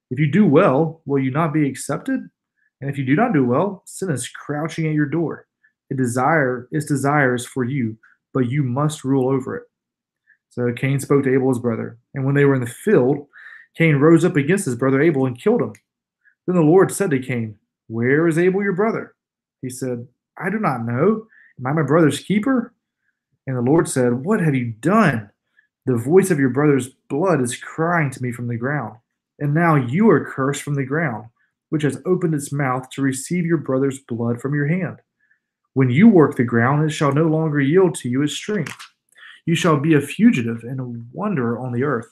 If you do well, will you not be accepted? And if you do not do well, sin is crouching at your door. Its desire is for you, but you must rule over it. So Cain spoke to Abel his brother, and when they were in the field, Cain rose up against his brother Abel and killed him. Then the Lord said to Cain, where is Abel your brother? He said, I do not know. Am I my brother's keeper? And the Lord said, what have you done? The voice of your brother's blood is crying to me from the ground. And now you are cursed from the ground, which has opened its mouth to receive your brother's blood from your hand. When you work the ground, it shall no longer yield to you its strength. You shall be a fugitive and a wanderer on the earth.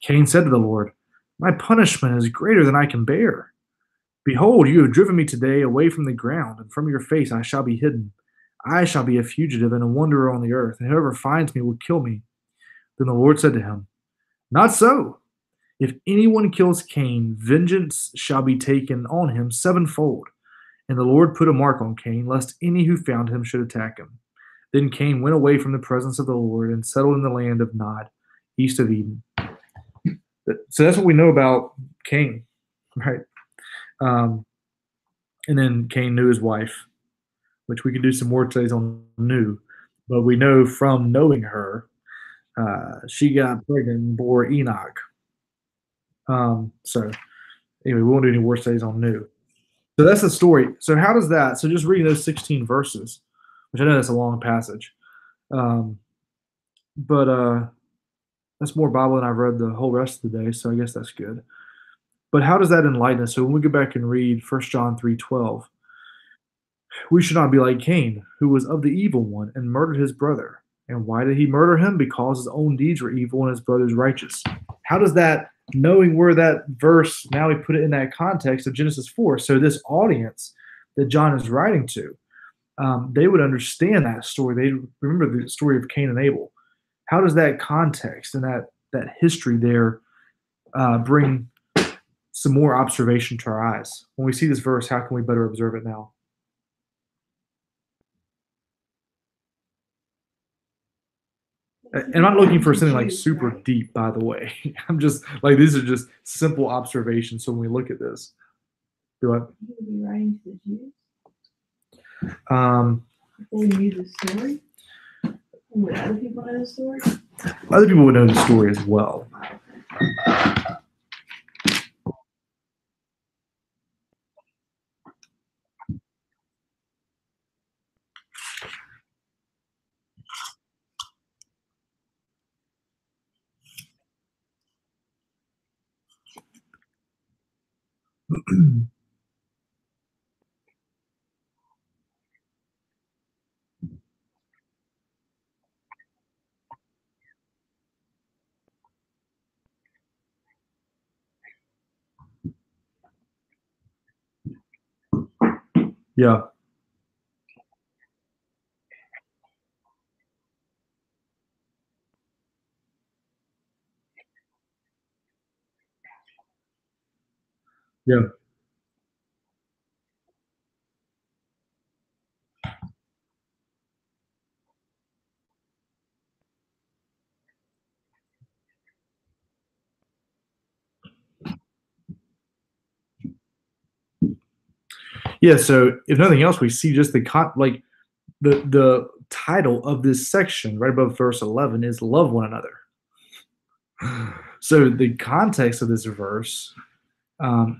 Cain said to the Lord, my punishment is greater than I can bear. Behold, you have driven me today away from the ground, and from your face I shall be hidden. I shall be a fugitive and a wanderer on the earth, and whoever finds me will kill me. Then the Lord said to him, not so. If anyone kills Cain, vengeance shall be taken on him sevenfold. And the Lord put a mark on Cain, lest any who found him should attack him. Then Cain went away from the presence of the Lord and settled in the land of Nod, east of Eden. So that's what we know about Cain, right? And then Cain knew his wife, which we could do some more studies on knew. But we know from knowing her, she got pregnant and bore Enoch. So anyway, we won't do any more studies on new. So that's the story. So how does that? So just reading those 16 verses, which I know that's a long passage, but that's more Bible than I've read the whole rest of the day. So I guess that's good. But how does that enlighten us? So when we go back and read 1 John 3:12, we should not be like Cain, who was of the evil one and murdered his brother. And why did he murder him? Because his own deeds were evil and his brother's righteous. How does that, knowing where that verse, now we put it in that context of Genesis 4. So this audience that John is writing to, they would understand that story. They remember the story of Cain and Abel. How does that context and that history there bring some more observation to our eyes? When we see this verse, how can we better observe it now? And I'm not looking for something like super deep, by the way. I'm just like, these are just simple observations. So when we look at this, do I? You would be writing to the Jews. Um, They knew the story. Would other people know the story? Other people would know the story as well. Yeah. Yeah. Yeah. So if nothing else, we see just like the title of this section right above verse 11 is love one another. So the context of this verse,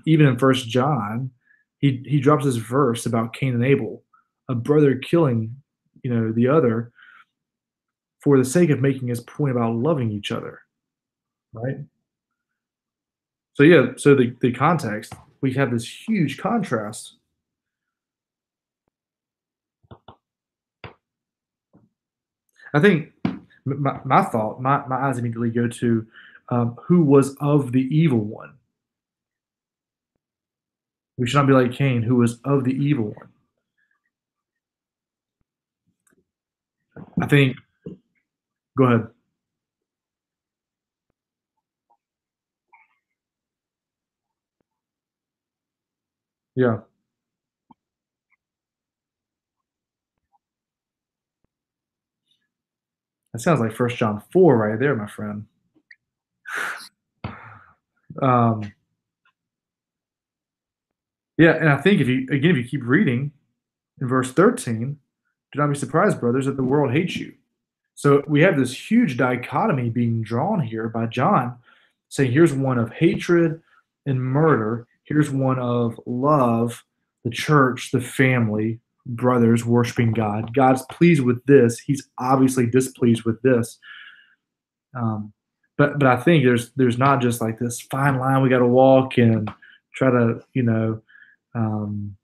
even in First John, he drops this verse about Cain and Abel, a brother killing, the other for the sake of making his point about loving each other, right? So yeah, so the context, we have this huge contrast. I think my thought, my eyes immediately go to who was of the evil one. We should not be like Cain, who was of the evil one. I think. Go ahead. Yeah, that sounds like First John 4 right there, my friend. Um, yeah, and I think if you keep reading in verse 13, do not be surprised, brothers, that the world hates you. So we have this huge dichotomy being drawn here by John, saying here's one of hatred and murder, here's one of love, the church, the family, brothers worshiping God. God's pleased with this. He's obviously displeased with this. Um, but I think there's not just like this fine line we got to walk and try to um,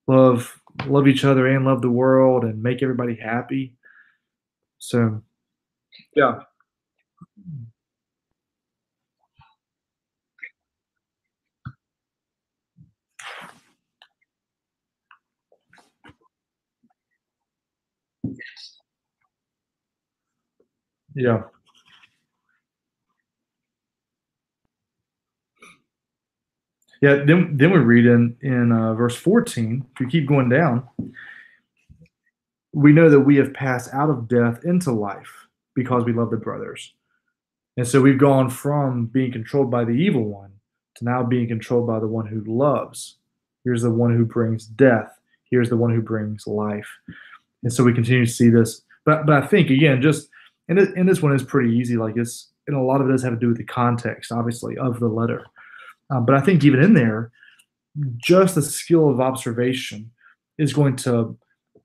love love each other and love the world and make everybody happy. So yeah, yeah, yeah. Then we read in verse 14. If you keep going down, we know that we have passed out of death into life because we love the brothers. And so we've gone from being controlled by the evil one to now being controlled by the one who loves. Here's the one who brings death. Here's the one who brings life. And so we continue to see this. But I think again, just and this one is pretty easy. Like it's and a lot of it does have to do with the context, obviously, of the letter. But I think even in there, just the skill of observation is going to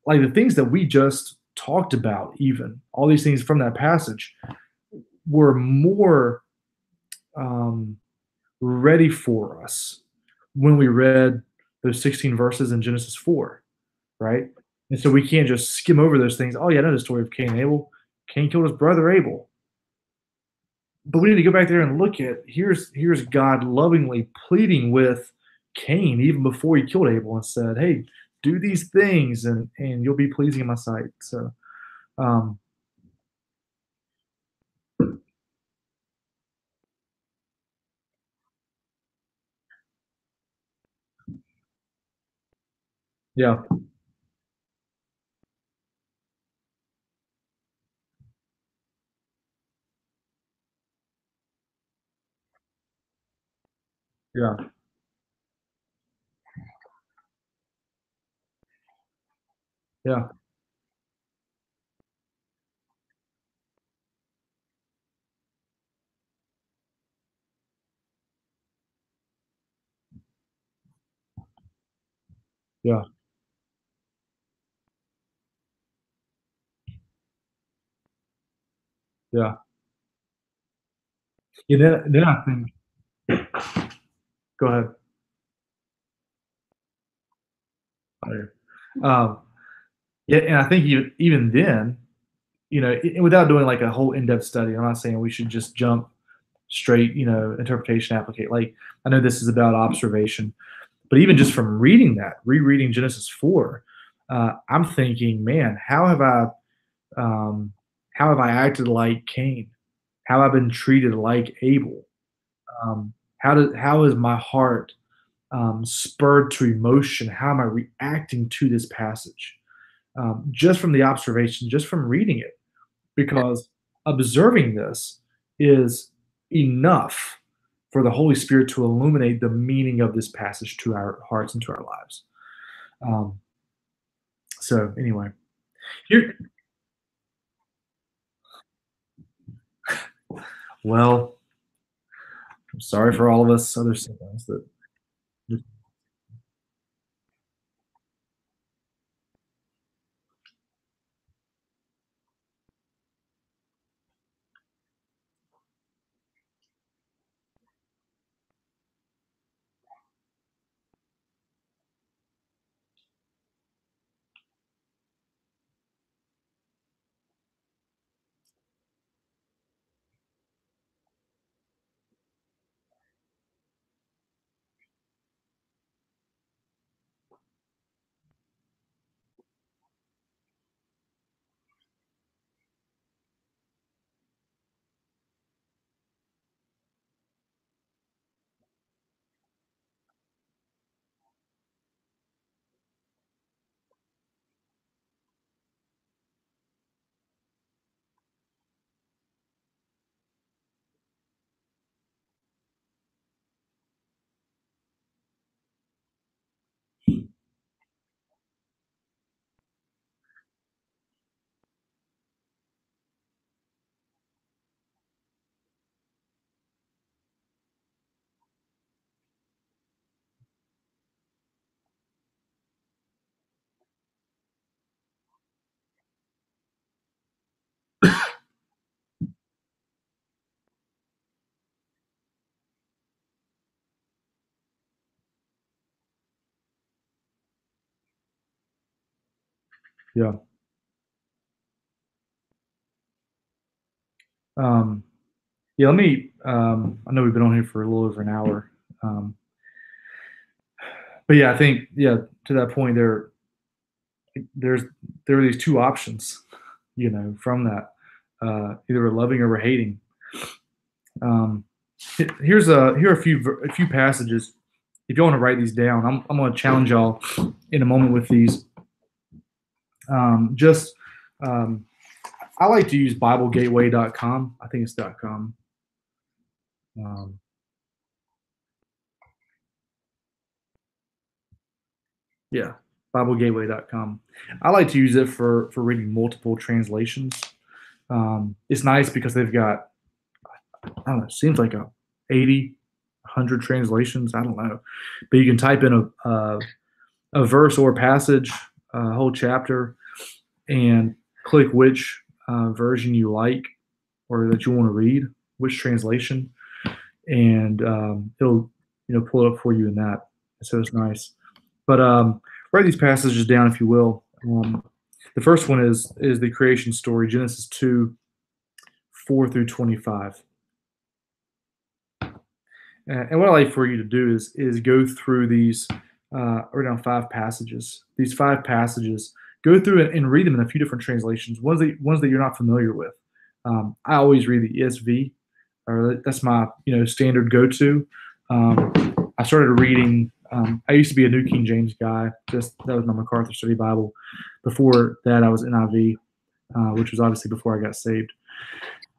like the things that we just talked about. Even all these things from that passage were more um, ready for us when we read those 16 verses in Genesis 4, right? And so we can't just skim over those things. Oh, yeah, I know the story of Cain and Abel. Cain killed his brother Abel. But we need to go back there and look at here's God lovingly pleading with Cain even before he killed Abel and said, "Hey, do these things and you'll be pleasing in my sight." So, um, yeah, yeah, yeah, yeah, yeah. Yeah, then I think, go ahead. Um, yeah, and I think even then, without doing like a whole in-depth study, I'm not saying we should just jump straight, interpretation, applicate. Like I know this is about observation, but even just from reading that, rereading Genesis 4, I'm thinking, man, um, how have I acted like Cain? How have I been treated like Abel? How is my heart spurred to emotion? How am I reacting to this passage? Just from the observation, just from reading it, because observing this is enough for the Holy Spirit to illuminate the meaning of this passage to our hearts and to our lives. Um, so anyway, here, well, I'm sorry for all of us other siblings that. Yeah. Um, yeah. Let me. I know we've been on here for a little over an hour. Um, but yeah, I think yeah. To that point, there's there are these two options, from that, either we're loving or we're hating. Um, here are a few passages. If you want to write these down, I'm going to challenge y'all in a moment with these. Just um, I like to use BibleGateway.com. I think it's .com. Um, yeah, BibleGateway.com. I like to use it for reading multiple translations. It's nice because they've got, I don't know, it seems like 80, 100 translations. I don't know, but you can type in a verse or passage, a whole chapter, and click which version you like or that you want to read, which translation, and it'll pull it up for you in that. So it's nice. But write these passages down if you will. The first one is the creation story, Genesis 2:4 through 25. And what I like for you to do is go through these around 5 passages. These 5 passages, go through it and read them in a few different translations. Ones that you're not familiar with. I always read the ESV, or that's my standard go-to. I started reading. I used to be a New King James guy. Just that was my MacArthur Study Bible. Before that, I was NIV, which was obviously before I got saved.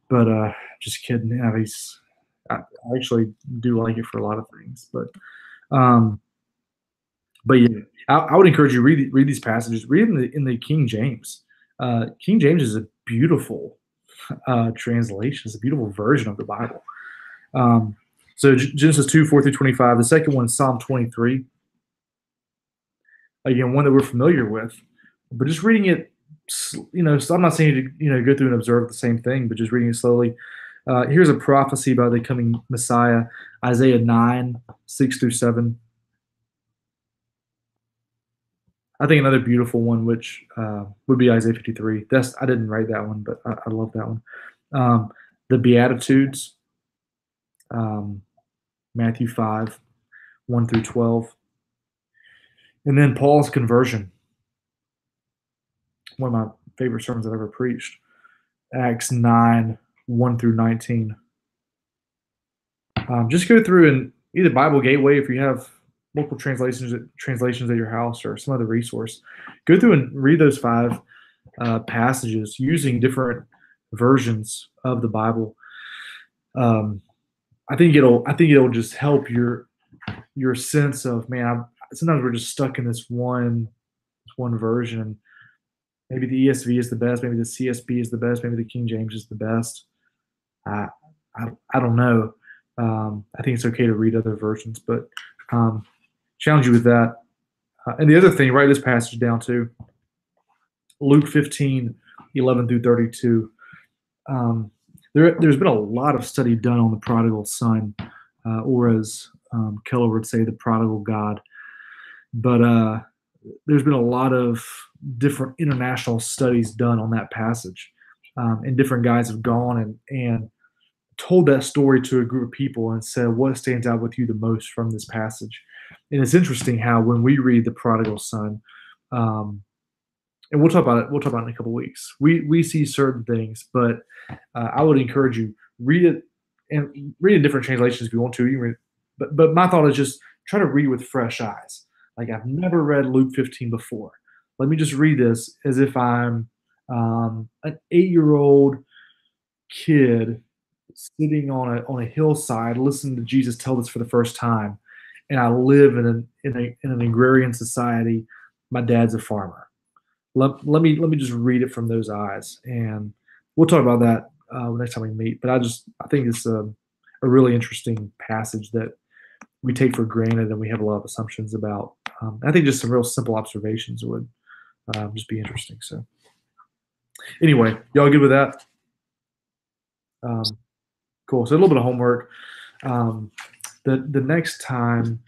But just kidding. NIV's I actually do like it for a lot of things, um, but yeah, I would encourage you read these passages. Read in the King James. King James is a beautiful translation. It's a beautiful version of the Bible. So Genesis 2:4 through 25. The second one is Psalm 23. Again, one that we're familiar with, but just reading it. So I'm not saying to go through and observe the same thing, but just reading it slowly. Here's a prophecy about the coming Messiah, Isaiah 9:6 through 7. I think another beautiful one, which would be Isaiah 53. I didn't write that one, but I love that one. The Beatitudes, Matthew 5:1 through 12. And then Paul's conversion, one of my favorite sermons I've ever preached, Acts 9:1 through 19. Just go through and either Bible Gateway, if you have multiple translations at your house or some other resource, go through and read those 5 passages using different versions of the Bible. I think it'll just help your sense of, man. Sometimes we're just stuck in this one version. Maybe the ESV is the best. Maybe the CSB is the best. Maybe the King James is the best. I don't know. I think it's okay to read other versions, but challenge you with that. And the other thing, write this passage down too. Luke 15:11 through 32. There's been a lot of study done on the prodigal son, or as Keller would say, the prodigal God. But there's been a lot of different international studies done on that passage, and different guys have gone and told that story to a group of people and said, what stands out with you the most from this passage? And it's interesting how when we read the prodigal son, and we'll talk about it in a couple of weeks. We see certain things, but I would encourage you, read it and read in different translations if you want to. You read, but my thought is just try to read with fresh eyes. Like, I've never read Luke 15 before. Let me just read this as if I'm an 8-year-old kid sitting on a hillside listening to Jesus tell this for the first time, and I live in an agrarian society. My dad's a farmer. Let me just read it from those eyes, and we'll talk about that next time we meet. But I think it's a really interesting passage that we take for granted and we have a lot of assumptions about. I think just some real simple observations would just be interesting. So anyway, y'all good with that? Cool. So a little bit of homework. The next time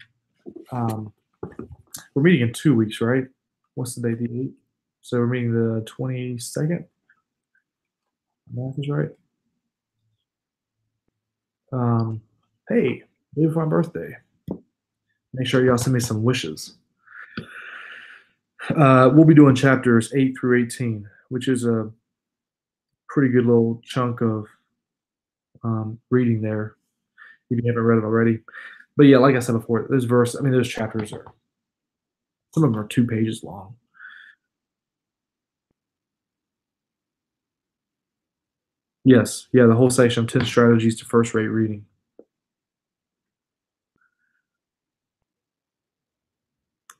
we're meeting in 2 weeks, right? What's the date? The 8th? So we're meeting the 22nd. Math is right. Hey, day before my birthday. Make sure y'all send me some wishes. We'll be doing chapters 8 through 18, which is a pretty good little chunk of reading there if you haven't read it already. But yeah, like I said before, those chapters are, some of them are 2 pages long. Yes, yeah, the whole section, 10 strategies to first-rate reading.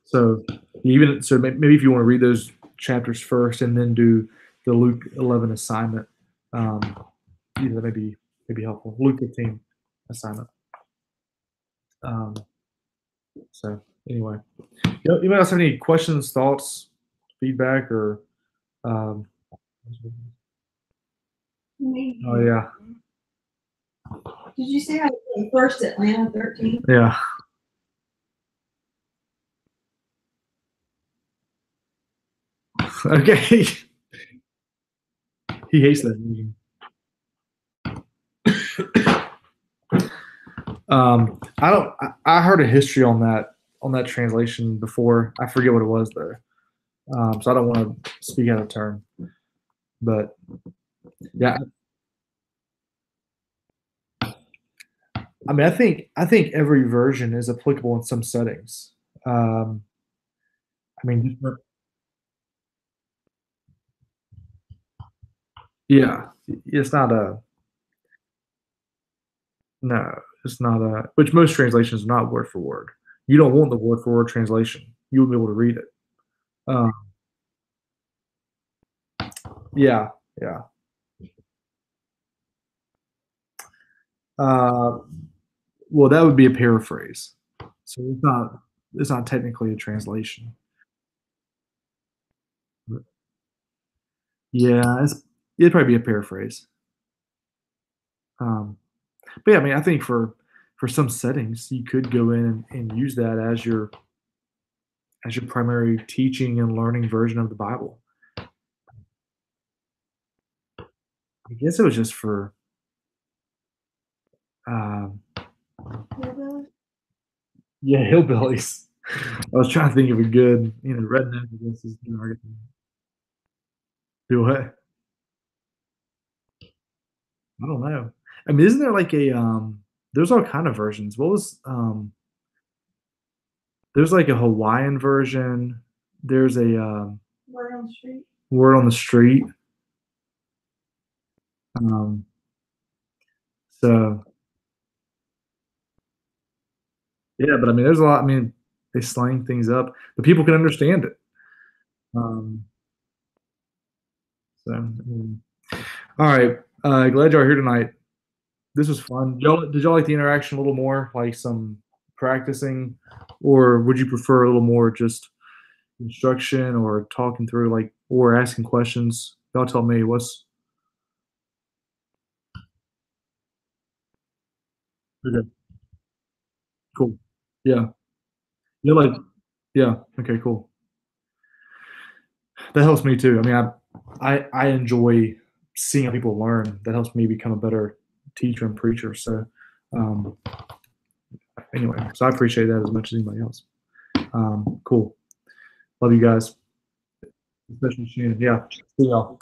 So maybe if you want to read those chapters first and then do the Luke 11 assignment, that may be helpful. Luke 15 assignment. So anyway, anybody else have any questions, thoughts, feedback, or? Oh yeah. Did you say how first Atlanta 13? Yeah. Okay. He hates that movie. I heard a history on that translation before. I forget what it was though. So I don't want to speak out of turn. But yeah. I mean, I think every version is applicable in some settings. I mean, yeah, it's not a no, it's not a which most translations are not word for word. You don't want the word for word translation. You will be able to read it. Um, yeah, yeah. Uh, well, that would be a paraphrase. So it's not technically a translation. Yeah, it'd probably be a paraphrase. But yeah, I mean, I think for some settings, you could go in and use that as your primary teaching and learning version of the Bible. I guess it was just for um, yeah, hillbillies. I was trying to think of a good, redneck. I guess is do what? I don't know. I mean, isn't there like a there's all kind of versions. What was there's like a Hawaiian version. There's a Word on the street. word on the street. Um, so yeah, but I mean, there's a lot. I mean, they slang things up, but people can understand it. Um, so, all right. Glad y'all are here tonight. This was fun. Did y'all like the interaction a little more, like some practicing, or would you prefer a little more just instruction or talking through, like, or asking questions? Y'all tell me what's okay. Cool. Yeah. You're like, yeah. Okay. Cool. That helps me too. I mean, I enjoy seeing how people learn. That helps me become a better teacher and preacher. So, um, anyway, so I appreciate that as much as anybody else. Cool. Love you guys, especially Shannon. Yeah. See y'all.